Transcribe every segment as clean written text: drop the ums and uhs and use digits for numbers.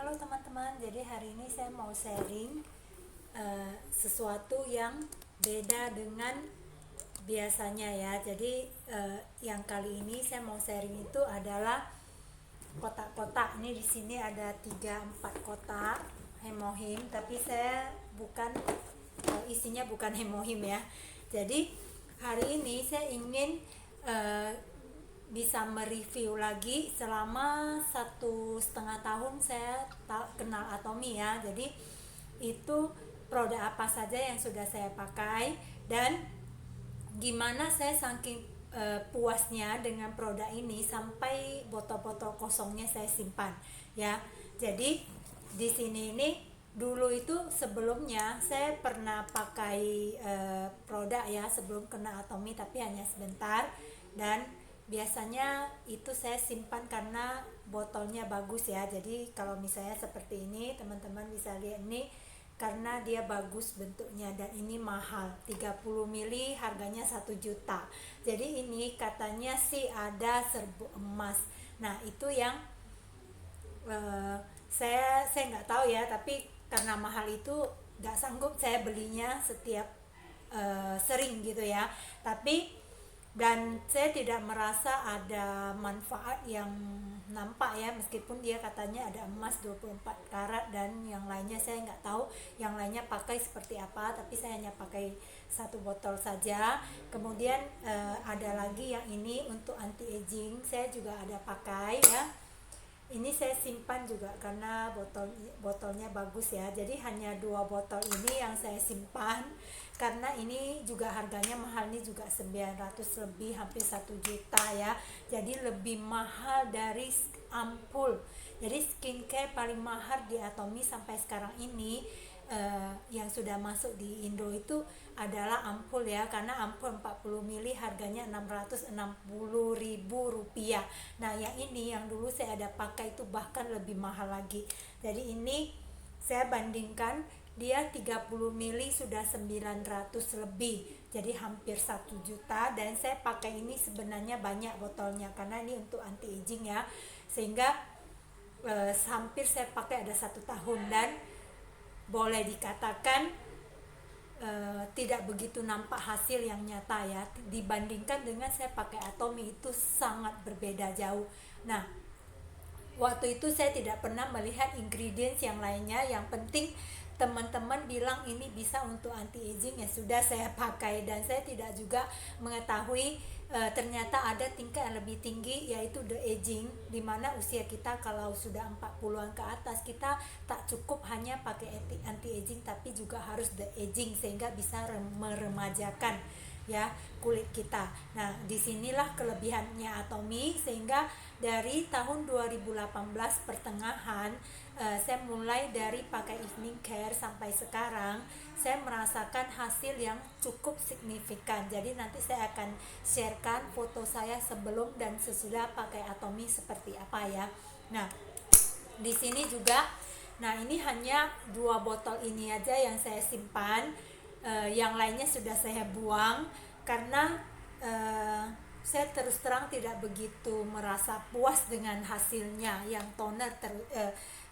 Halo teman-teman, jadi hari ini saya mau sharing sesuatu yang beda dengan biasanya ya. Jadi yang kali ini saya mau sharing itu adalah kotak-kotak. Ini di sini ada 3-4 kotak hemohim, tapi saya bukan isinya bukan hemohim ya. Jadi hari ini saya ingin eh, bisa mereview lagi. Selama 1,5 tahun saya kenal Atomy ya, jadi itu produk apa saja yang sudah saya pakai dan gimana saya saking puasnya dengan produk ini sampai botol-botol kosongnya saya simpan ya. Jadi di sini ini dulu itu sebelumnya saya pernah pakai produk ya sebelum kena Atomy, tapi hanya sebentar, dan biasanya itu saya simpan karena botolnya bagus ya. Jadi kalau misalnya seperti ini, teman-teman bisa lihat ini karena dia bagus bentuknya, dan ini mahal 30 mili harganya 1 juta. Jadi ini katanya sih ada serbuk emas. Nah itu yang saya nggak tahu ya, tapi karena mahal itu nggak sanggup saya belinya setiap sering gitu ya. Tapi dan saya tidak merasa ada manfaat yang nampak ya, meskipun dia katanya ada emas 24 karat dan yang lainnya saya nggak tahu yang lainnya pakai seperti apa, tapi saya hanya pakai 1 botol saja. Kemudian ada lagi yang ini untuk anti aging, saya juga ada pakai ya. Ini saya simpan juga karena botolnya bagus ya. Jadi hanya 2 botol ini yang saya simpan karena ini juga harganya mahal, ini juga 900 lebih, hampir 1 juta ya. Jadi lebih mahal dari ampul. Jadi skincare paling mahal di Atomy sampai sekarang ini yang sudah masuk di Indo itu adalah ampul ya, karena ampul 40 mili harganya Rp660.000. Nah yang ini yang dulu saya ada pakai itu bahkan lebih mahal lagi. Jadi ini saya bandingkan, dia 30 mili sudah 900 lebih, jadi hampir 1 juta. Dan saya pakai ini sebenarnya banyak botolnya karena ini untuk anti aging ya, sehingga hampir saya pakai ada 1 tahun, dan boleh dikatakan tidak begitu nampak hasil yang nyata ya, dibandingkan dengan saya pakai Atomy itu sangat berbeda jauh. Nah waktu itu saya tidak pernah melihat ingredients yang lainnya, yang penting teman-teman bilang ini bisa untuk anti aging, ya sudah saya pakai. Dan saya tidak juga mengetahui ternyata ada tingkat yang lebih tinggi, yaitu the aging, dimana usia kita kalau sudah 40-an ke atas, kita tak cukup hanya pakai anti aging tapi juga harus the aging sehingga bisa meremajakan ya kulit kita. Nah disinilah kelebihannya Atomy, sehingga dari tahun 2018 pertengahan saya mulai dari pakai evening care sampai sekarang, saya merasakan hasil yang cukup signifikan. Jadi nanti saya akan sharekan foto saya sebelum dan sesudah pakai Atomy seperti apa ya. Nah di sini juga, nah ini hanya 2 botol ini aja yang saya simpan, yang lainnya sudah saya buang karena saya terus terang tidak begitu merasa puas dengan hasilnya. Yang toner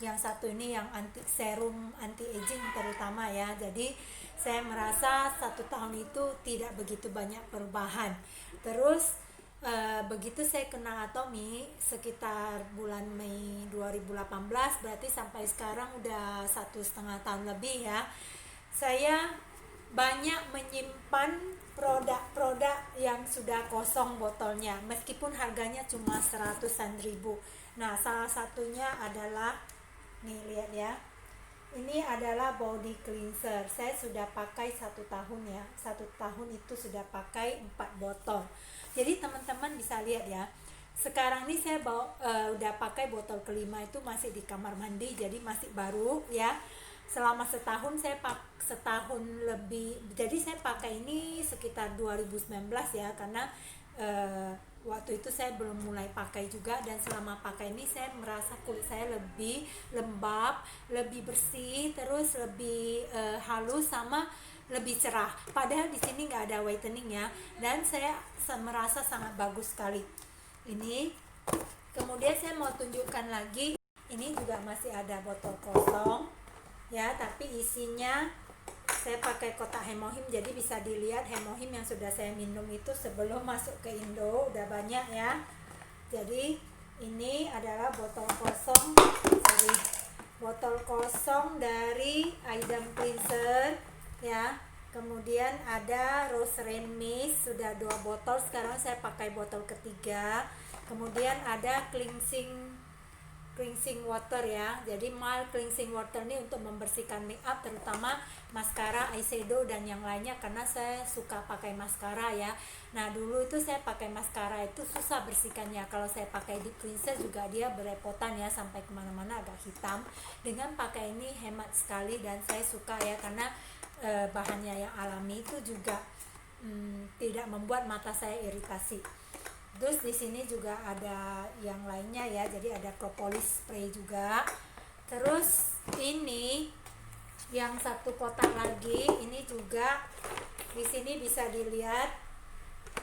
yang satu ini yang serum anti aging terutama ya, jadi saya merasa 1 tahun itu tidak begitu banyak perubahan. Terus begitu saya kena Atomy sekitar bulan Mei 2018, berarti sampai sekarang udah 1,5 tahun lebih ya, saya banyak menyimpan produk-produk yang sudah kosong botolnya, meskipun harganya cuma 100-an ribu. Nah salah satunya adalah, nih lihat ya, ini adalah body cleanser. Saya sudah pakai 1 tahun ya, 1 tahun itu sudah pakai 4 botol. Jadi teman-teman bisa lihat ya, sekarang ini saya udah pakai botol kelima, itu masih di kamar mandi, jadi masih baru ya. Selama setahun setahun lebih, jadi saya pakai ini sekitar 2019 ya, karena waktu itu saya belum mulai pakai juga. Dan selama pakai ini saya merasa kulit saya lebih lembab, lebih bersih, terus lebih halus sama lebih cerah. Padahal di sini nggak ada whitening ya, dan saya merasa sangat bagus sekali ini. Kemudian saya mau tunjukkan lagi Ini juga masih ada botol kosong ya, tapi isinya saya pakai kotak hemohim, jadi bisa dilihat hemohim yang sudah saya minum itu sebelum masuk ke Indo udah banyak ya. Jadi ini adalah botol kosong dari Idem Cleanser ya. Kemudian ada Rose Rain Mist, sudah 2 botol, sekarang saya pakai botol ketiga. Kemudian ada cleansing water ya, jadi mild cleansing water ini untuk membersihkan make up, terutama maskara, eyeshadow dan yang lainnya, karena saya suka pakai maskara ya. Nah dulu itu saya pakai maskara itu susah bersihkannya, kalau saya pakai deep cleanser juga dia berepotan ya, sampai kemana-mana agak hitam. Dengan pakai ini hemat sekali dan saya suka ya, karena bahannya yang alami itu juga tidak membuat mata saya iritasi. Terus di sini juga ada yang lainnya ya, jadi ada propolis spray juga. Terus ini yang satu kotak lagi, ini juga di sini bisa dilihat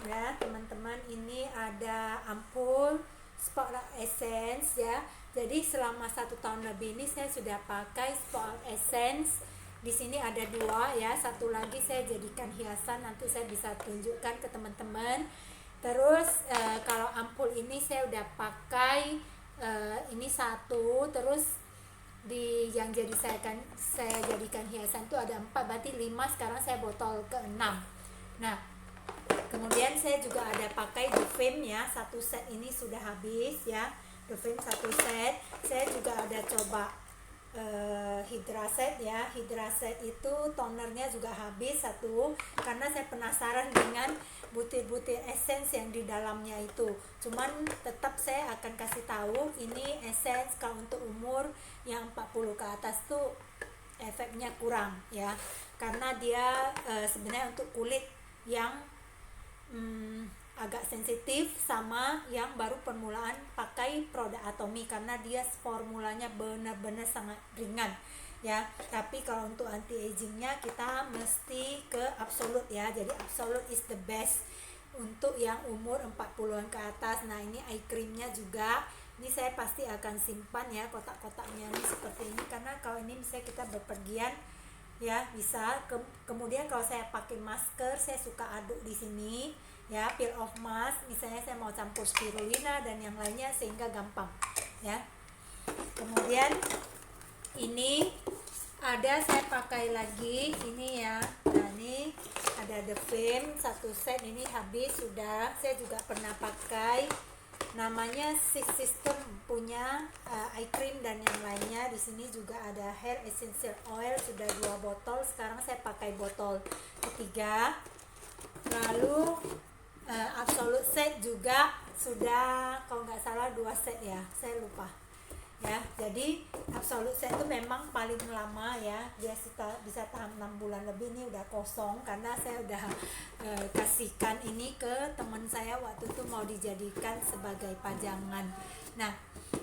ya teman-teman, ini ada ampul Spotlight Essence ya. Jadi selama 1 tahun lebih ini saya sudah pakai Spotlight Essence. Di sini ada 2 ya, satu lagi saya jadikan hiasan, nanti saya bisa tunjukkan ke teman-teman. Terus kalau ampul ini saya udah pakai ini 1, terus di yang saya jadikan hiasan itu ada 4, berarti 5, sekarang saya botol ke-6. Nah kemudian saya juga ada pakai The Fame ya, 1 set ini sudah habis ya, The Fame 1 set. Saya juga ada coba Hydra Set ya, Hydra Set itu tonernya juga habis 1, karena saya penasaran dengan butir-butir essence yang di dalamnya itu. Cuman tetap saya akan kasih tahu ini essence kalau untuk umur yang 40 ke atas tuh efeknya kurang ya, karena dia sebenarnya untuk kulit yang agak sensitif sama yang baru permulaan pakai produk Atomy, karena dia formulanya benar-benar sangat ringan ya. Tapi kalau untuk anti agingnya kita mesti ke Absolute ya, jadi Absolute is the best untuk yang umur 40-an ke atas. Nah ini eye creamnya juga, ini saya pasti akan simpan ya kotak-kotaknya ini seperti ini, karena kalau ini misalnya kita berpergian ya bisa. Kemudian kalau saya pakai masker, saya suka aduk di sini ya, peel off mask, misalnya saya mau campur spirulina dan yang lainnya sehingga gampang ya. Kemudian ini ada saya pakai lagi ini ya, nah ini ada The Fame 1 set, ini habis sudah. Saya juga pernah pakai, namanya Six System punya eye cream dan yang lainnya. Di sini juga ada hair essential oil, sudah 2 botol, sekarang saya pakai botol ketiga. Lalu Absolute set juga sudah, kalau nggak salah 2 set ya, saya lupa ya. Jadi Absolute set itu memang paling lama ya, dia bisa tahan 6 bulan lebih. Ini udah kosong karena saya udah kasihkan ini ke teman saya waktu itu mau dijadikan sebagai pajangan. Nah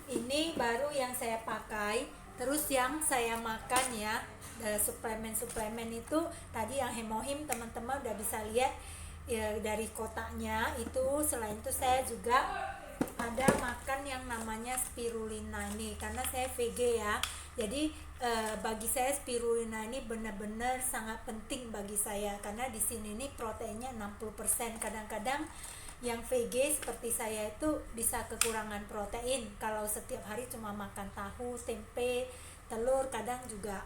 ini baru yang saya pakai. Terus yang saya makan ya, suplemen itu tadi yang hemohim, teman-teman udah bisa lihat ya dari kotaknya itu. Selain itu saya juga ada makan yang namanya spirulina ini, karena saya VG ya, jadi bagi saya spirulina ini benar-benar sangat penting bagi saya, karena di sini nih proteinnya 60%. Kadang-kadang yang VG seperti saya itu bisa kekurangan protein kalau setiap hari cuma makan tahu, tempe, telur, kadang juga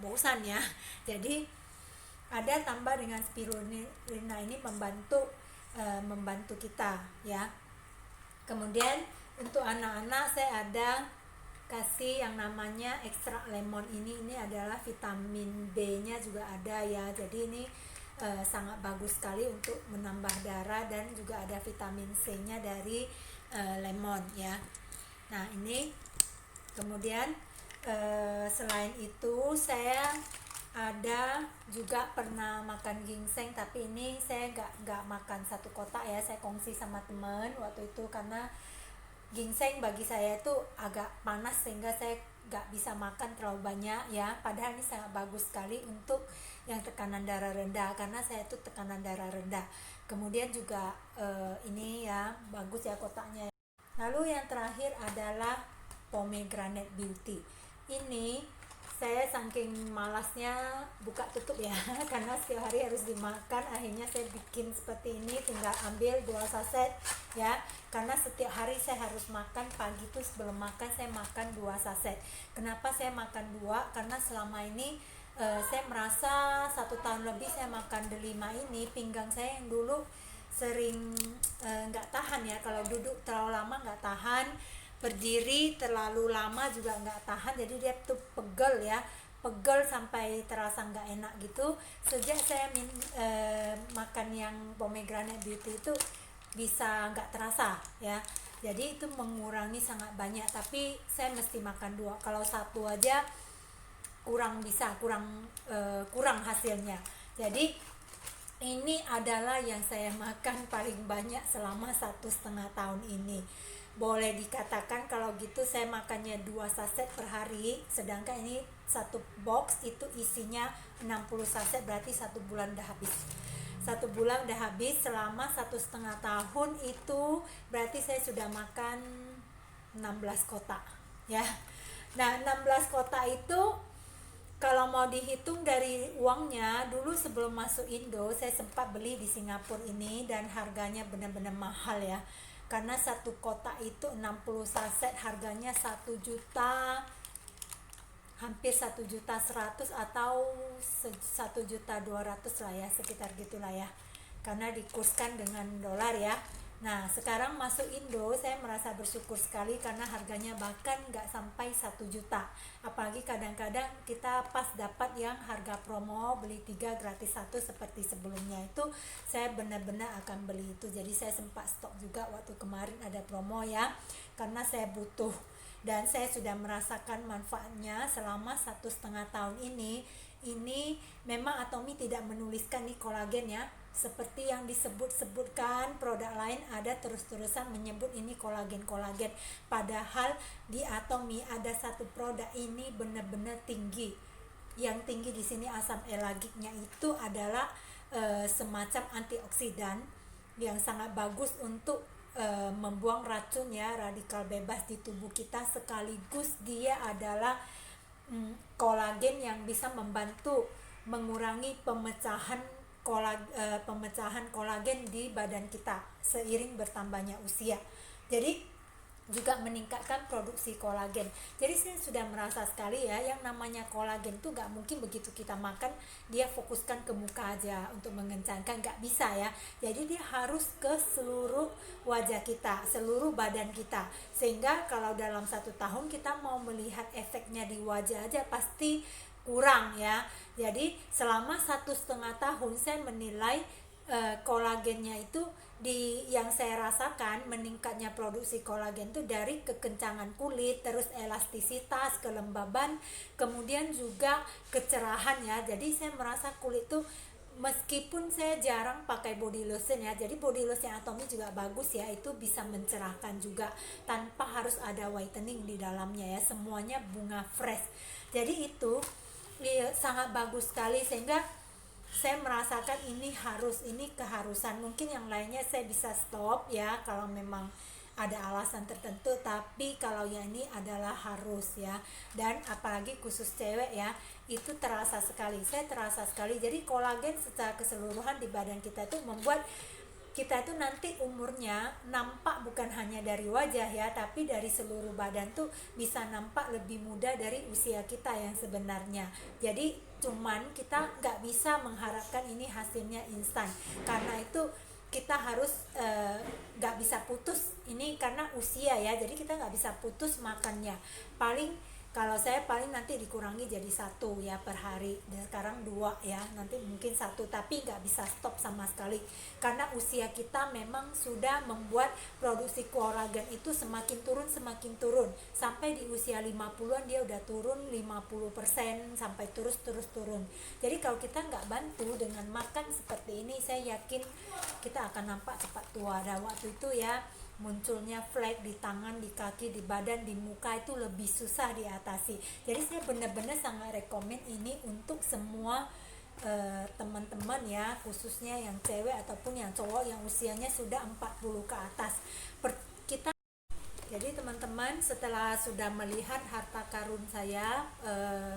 bosan ya. Jadi ada tambah dengan spirulina ini membantu kita ya. Kemudian untuk anak-anak saya ada kasih yang namanya ekstrak lemon. Ini adalah vitamin B nya juga ada ya, jadi ini sangat bagus sekali untuk menambah darah, dan juga ada vitamin C nya dari lemon ya. Nah ini kemudian selain itu saya ada juga pernah makan ginseng, tapi ini saya nggak makan 1 kotak ya, saya kongsi sama teman waktu itu, karena ginseng bagi saya itu agak panas sehingga saya nggak bisa makan terlalu banyak ya, padahal ini sangat bagus sekali untuk yang tekanan darah rendah, karena saya itu tekanan darah rendah. Kemudian juga ini ya bagus ya kotaknya. Lalu yang terakhir adalah Pomegranate Beauty. Ini saya saking malasnya buka tutup ya karena setiap hari harus dimakan, akhirnya saya bikin seperti ini, tinggal ambil 2 saset ya, karena setiap hari saya harus makan. Pagi tuh sebelum makan saya makan 2 saset. Kenapa saya makan 2? Karena selama ini saya merasa 1 tahun lebih saya makan delima ini, pinggang saya yang dulu sering nggak tahan ya, kalau duduk terlalu lama nggak tahan, berdiri terlalu lama juga nggak tahan, jadi dia tuh pegel ya, pegel sampai terasa nggak enak gitu. Sejak saya makan yang Pomegranate Beauty itu bisa nggak terasa ya, jadi itu mengurangi sangat banyak. Tapi saya mesti makan 2, kalau 1 aja kurang kurang hasilnya. Jadi ini adalah yang saya makan paling banyak selama 1,5 tahun ini. Boleh dikatakan kalau gitu saya makannya 2 saset per hari, sedangkan ini 1 box itu isinya 60 saset, berarti 1 bulan udah habis. 1 bulan udah habis. Selama 1,5 tahun itu berarti saya sudah makan 16 kotak ya. Nah 16 kotak itu kalau mau dihitung dari uangnya, dulu sebelum masuk Indo saya sempat beli di Singapura ini dan harganya benar-benar mahal ya, karena 1 kotak itu 60 saset harganya 1 juta, hampir 1.100.000 atau 1.200.000 lah ya, sekitar gitulah ya, karena dikurskan dengan dolar ya. Nah sekarang masuk Indo saya merasa bersyukur sekali karena harganya bahkan nggak sampai 1 juta, apalagi kadang-kadang kita pas dapat yang harga promo beli 3 gratis 1 seperti sebelumnya, itu saya benar-benar akan beli itu. Jadi saya sempat stok juga waktu kemarin ada promo ya, karena saya butuh dan saya sudah merasakan manfaatnya selama 1,5 tahun ini. Ini memang Atomy tidak menuliskan nih kolagen ya, seperti yang disebut-sebutkan produk lain ada terus-terusan menyebut ini kolagen, padahal di Atomy ada 1 produk ini benar-benar tinggi. Yang tinggi di sini asam elagiknya itu adalah semacam antioksidan yang sangat bagus untuk membuang racun ya, radikal bebas di tubuh kita, sekaligus dia adalah kolagen yang bisa membantu mengurangi pemecahan kolagen di badan kita seiring bertambahnya usia. Jadi juga meningkatkan produksi kolagen. Jadi saya sudah merasa sekali ya, yang namanya kolagen tuh gak mungkin begitu kita makan dia fokuskan ke muka aja untuk mengencangkan, gak bisa ya. Jadi dia harus ke seluruh wajah kita, seluruh badan kita, sehingga kalau dalam 1 tahun kita mau melihat efeknya di wajah aja pasti kurang ya. Jadi selama 1,5 tahun saya menilai kolagennya itu yang saya rasakan meningkatnya produksi kolagen itu dari kekencangan kulit, terus elastisitas, kelembaban, kemudian juga kecerahan ya. Jadi saya merasa kulit tuh, meskipun saya jarang pakai body lotion ya, jadi body lotion Atomy juga bagus ya, itu bisa mencerahkan juga tanpa harus ada whitening di dalamnya ya, semuanya bunga fresh. Jadi itu sangat bagus sekali, sehingga saya merasakan ini keharusan. Mungkin yang lainnya saya bisa stop ya kalau memang ada alasan tertentu, tapi kalau yang ini adalah harus ya, dan apalagi khusus cewek ya, itu terasa sekali, saya terasa sekali. Jadi kolagen secara keseluruhan di badan kita itu membuat kita itu nanti umurnya nampak bukan hanya dari wajah ya, tapi dari seluruh badan tuh bisa nampak lebih muda dari usia kita yang sebenarnya. Jadi cuman kita nggak bisa mengharapkan ini hasilnya instan, karena itu kita harus nggak bisa putus ini karena usia ya, jadi kita nggak bisa putus makannya. Kalau saya paling nanti dikurangi jadi 1 ya per hari, dan sekarang 2 ya, nanti mungkin 1, tapi nggak bisa stop sama sekali karena usia kita memang sudah membuat produksi kolagen itu semakin turun sampai di usia 50-an dia udah turun 50% sampai terus turun. Jadi kalau kita nggak bantu dengan makan seperti ini, saya yakin kita akan nampak cepat tua. Dan waktu itu ya, munculnya flek di tangan, di kaki, di badan, di muka itu lebih susah diatasi. Jadi saya benar-benar sangat rekomen ini untuk semua teman-teman ya, khususnya yang cewek ataupun yang cowok yang usianya sudah 40 ke atas. Kita Jadi teman-teman, setelah sudah melihat harta karun saya,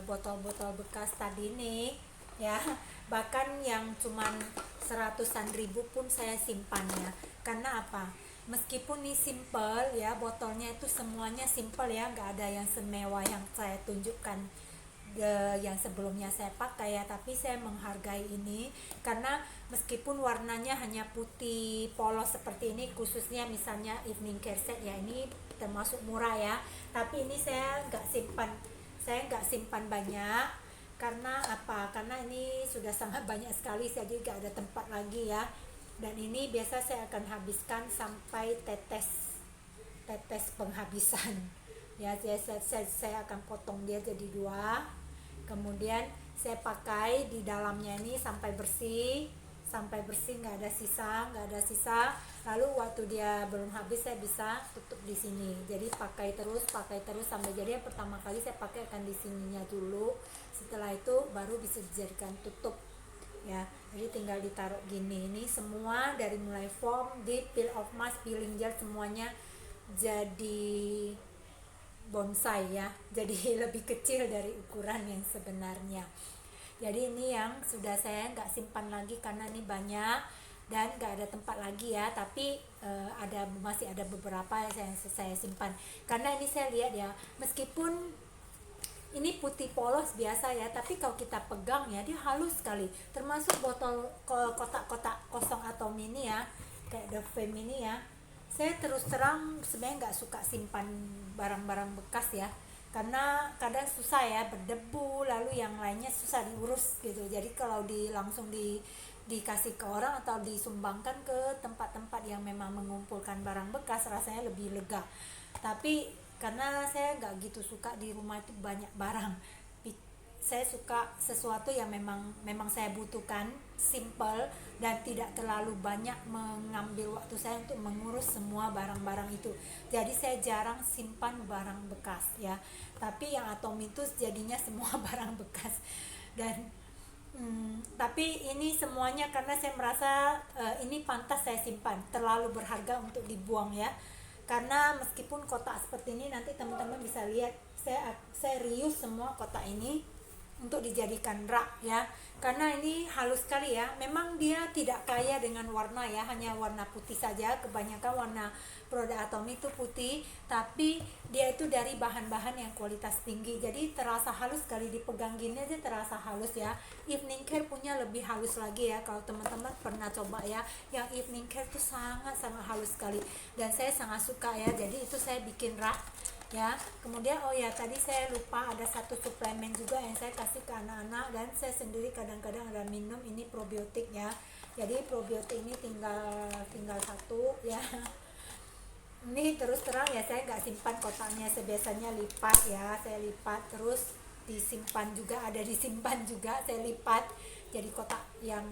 botol-botol bekas tadi nih ya, bahkan yang cuman seratusan ribu pun saya simpan ya. Karena apa? Meskipun ini simple ya, botolnya itu semuanya simple ya, nggak ada yang semewah yang saya tunjukkan yang sebelumnya saya pakai ya, tapi saya menghargai ini karena meskipun warnanya hanya putih polos seperti ini, khususnya misalnya evening care set ya, ini termasuk murah ya, tapi ini saya nggak simpan banyak. Karena apa? Karena ini sudah sangat banyak sekali, jadi nggak ada tempat lagi ya. Dan ini biasa saya akan habiskan sampai tetes penghabisan ya. Saya akan potong dia jadi dua, kemudian saya pakai di dalamnya ini sampai bersih nggak ada sisa. Lalu waktu dia belum habis saya bisa tutup di sini, jadi pakai terus sampai jadi yang pertama kali saya pakai akan di sininya dulu, setelah itu baru bisa dijadikan tutup ya. Jadi tinggal ditaruh gini. Ini semua dari mulai foam, dip, peel off mask, peeling gel, semuanya jadi bonsai ya, jadi lebih kecil dari ukuran yang sebenarnya. Jadi ini yang sudah saya nggak simpan lagi karena ini banyak dan nggak ada tempat lagi ya, tapi masih ada beberapa yang saya simpan karena ini saya lihat ya, meskipun ini putih polos biasa ya, tapi kalau kita pegang ya dia halus sekali, termasuk botol kotak-kotak kosong atau mini ya, kayak The Fame ini ya. Saya terus terang sebenarnya nggak suka simpan barang-barang bekas ya, karena kadang susah ya, berdebu, lalu yang lainnya susah diurus gitu. Jadi kalau dikasih ke orang atau disumbangkan ke tempat-tempat yang memang mengumpulkan barang bekas, rasanya lebih lega. Tapi karena saya nggak gitu suka di rumah itu banyak barang, saya suka sesuatu yang memang saya butuhkan, simple dan tidak terlalu banyak mengambil waktu saya untuk mengurus semua barang-barang itu. Jadi saya jarang simpan barang bekas ya, tapi yang Atom itu jadinya semua barang bekas. Dan tapi ini semuanya karena saya merasa ini pantas saya simpan, terlalu berharga untuk dibuang ya. Karena meskipun kotak seperti ini, nanti teman-teman bisa lihat saya reuse semua kotak ini untuk dijadikan rak ya, karena ini halus sekali ya. Memang dia tidak kaya dengan warna ya, hanya warna putih saja, kebanyakan warna produk Atom itu putih, tapi dia itu dari bahan-bahan yang kualitas tinggi, jadi terasa halus sekali, dipegang gini aja terasa halus ya. Evening Care punya lebih halus lagi ya, kalau teman-teman pernah coba ya, yang Evening Care tuh sangat-sangat halus sekali dan saya sangat suka ya, jadi itu saya bikin rak ya. Kemudian oh ya, tadi saya lupa ada satu suplemen juga yang saya kasih ke anak-anak dan saya sendiri kadang-kadang ada minum, ini probiotik ya. Jadi probiotik ini tinggal satu ya. Ini terus terang ya, saya nggak simpan kotaknya, sebiasanya lipat ya, saya lipat terus disimpan juga, ada disimpan juga, saya lipat jadi kotak yang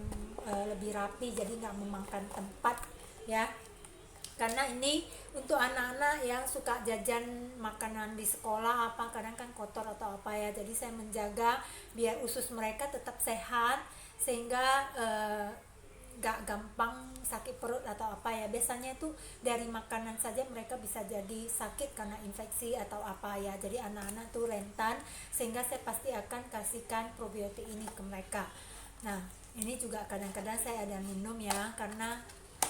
lebih rapi, jadi nggak memakan tempat ya. Karena ini untuk anak-anak yang suka jajan makanan di sekolah apa, kadang kan kotor atau apa ya, jadi saya menjaga biar usus mereka tetap sehat, sehingga gak gampang sakit perut atau apa ya. Biasanya itu dari makanan saja mereka bisa jadi sakit karena infeksi atau apa ya, jadi anak-anak tuh rentan, sehingga saya pasti akan kasihkan probiotik ini ke mereka. Nah ini juga kadang-kadang saya ada minum ya, karena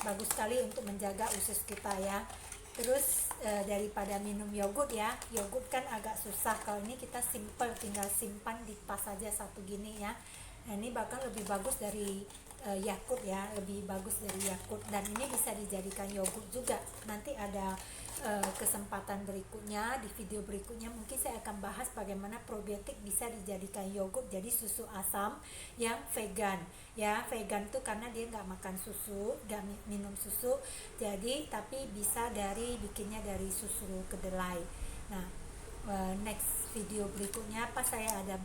bagus sekali untuk menjaga usus kita ya. Terus daripada minum yogurt ya, yogurt kan agak susah, kalau ini kita simple, tinggal simpan di tas saja satu gini ya. Nah ini bahkan lebih bagus dari Yakult ya, lebih bagus dari Yakult, dan ini bisa dijadikan yogurt juga. Nanti ada kesempatan berikutnya, di video berikutnya mungkin saya akan bahas bagaimana probiotik bisa dijadikan yogurt, jadi susu asam yang vegan ya. Vegan tuh karena dia nggak makan susu, nggak minum susu, jadi tapi bisa bikinnya dari susu kedelai. Nah next video berikutnya apa, saya ada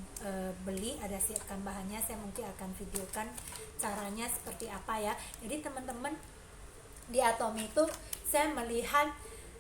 beli, ada siapkan bahannya, saya mungkin akan videokan caranya seperti apa ya. Jadi teman-teman, di Atom itu saya melihat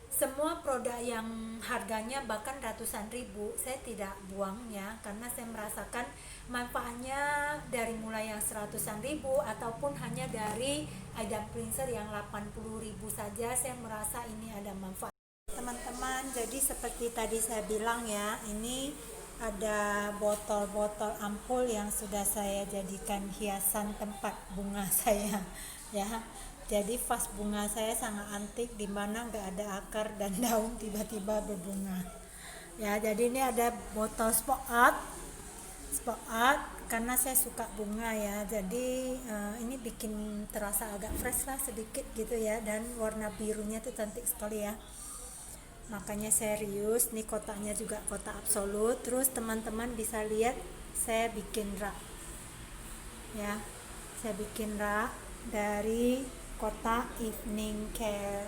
semua produk yang harganya bahkan ratusan ribu saya tidak buang ya, karena saya merasakan manfaatnya dari mulai yang seratusan ribu ataupun hanya dari Adam Cleanser yang 80.000 saja, saya merasa ini ada manfaat teman-teman. teman-teman, jadi seperti tadi saya bilang ya, ini ada botol-botol ampul yang sudah saya jadikan hiasan tempat bunga saya ya. Jadi vas bunga saya sangat antik, dimana nggak ada akar dan daun tiba-tiba berbunga ya. Jadi ini ada botol spot art karena saya suka bunga ya, jadi ini bikin terasa agak fresh lah sedikit gitu ya, dan warna birunya tuh cantik sekali ya, makanya saya reuse. Nih kotaknya juga kotak absolut. Terus teman-teman bisa lihat saya bikin rak ya, saya bikin rak dari kotak evening care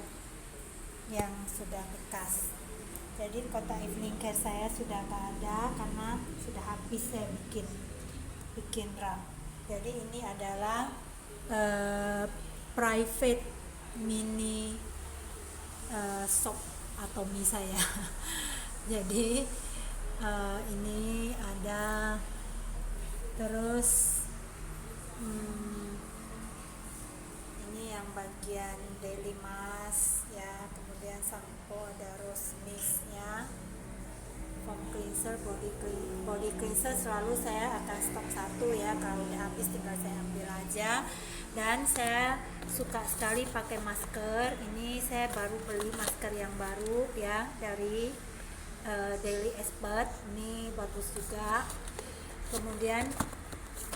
yang sudah bekas. Jadi kotak evening care saya sudah gak ada karena sudah habis saya bikin rak. Jadi ini adalah private mini shop atau mie saya. Jadi ini ada, terus ini yang bagian daily mask ya, kemudian sampo, ada rose mistnya, foam cleanser, body cleanser selalu saya akan stok satu ya, kalau udah habis tinggal saya ambil aja. Dan saya suka sekali pakai masker. Ini saya baru beli masker yang baru ya, dari Daily Expert, ini bagus juga. Kemudian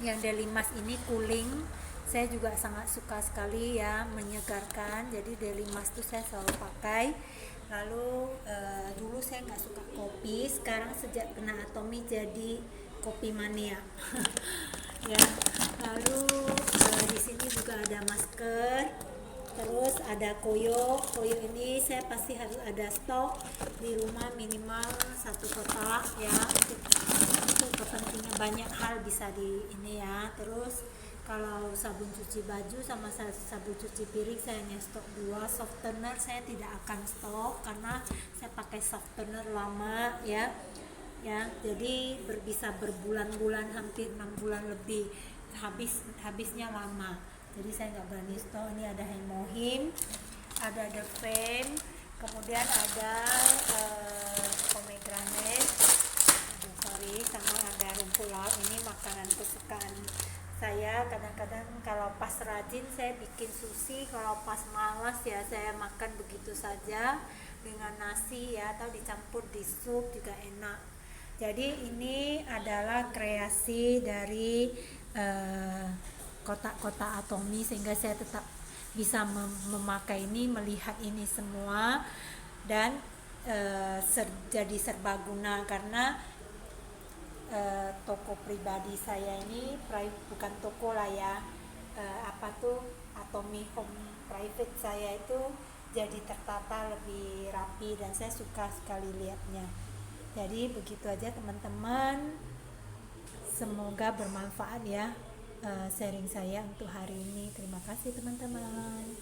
yang Daily Mask ini cooling, saya juga sangat suka sekali ya, menyegarkan. Jadi Daily Mask itu saya selalu pakai. Lalu dulu saya nggak suka kopi, sekarang sejak kena Atomy jadi kopi mania ya. Lalu di sini juga ada masker, terus ada koyo ini saya pasti harus ada stok di rumah, minimal 1 kotak ya, untuk kepentingan banyak hal bisa di ini ya. Terus kalau sabun cuci baju sama sabun cuci piring saya hanya stok 2. Softener saya tidak akan stok karena saya pakai softener lama ya, jadi bisa berbulan-bulan, hampir 6 bulan lebih, habisnya lama, jadi saya nggak berani stok. Ini ada Hemohim, ada The Fame, kemudian ada pomegranate, sama ada rumput laut. Ini makanan kesukaan saya. Kadang-kadang kalau pas rajin saya bikin sushi, kalau pas malas ya saya makan begitu saja dengan nasi ya, atau dicampur di sup juga enak. Jadi ini adalah kreasi dari kotak-kotak Atomy, sehingga saya tetap bisa memakai ini, melihat ini semua, dan jadi serbaguna karena toko pribadi saya ini bukan toko lah ya, Atomy Home private saya itu jadi tertata lebih rapi dan saya suka sekali lihatnya. Jadi begitu aja teman-teman, semoga bermanfaat ya sharing saya untuk hari ini. Terima kasih teman-teman.